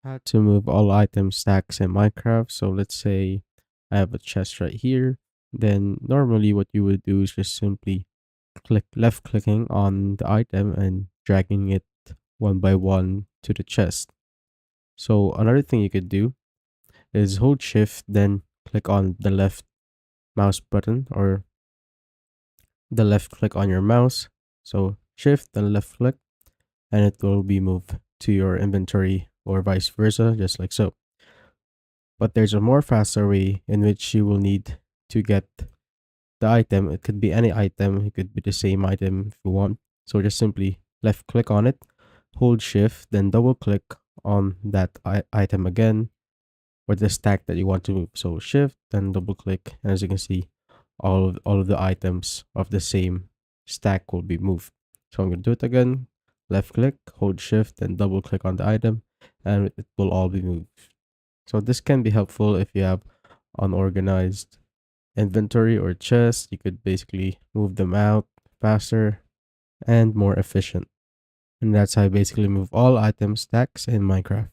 How to move all item stacks in Minecraft. So let's say I have a chest right here. Then normally what you would do is just simply left clicking on the item and dragging it one by one to the chest. So another thing you could do is hold shift, then click on the left mouse button or the left click on your mouse. So shift then left click and it will be moved to your inventory or vice versa, just like so. But there's a more faster way in which you will need to get the item. It could be any item, it could be the same item if you want. So just simply left click on it, hold shift, then double click on that item again or the stack that you want to move. So shift, then double click, and as you can see, all of the items of the same stack will be moved. So I'm gonna do it again. Left click, hold shift, then double click on the item, and it will all be moved. So this can be helpful if you have unorganized inventory or chest. You could basically move them out faster and more efficient. And that's how you basically move all item stacks in Minecraft.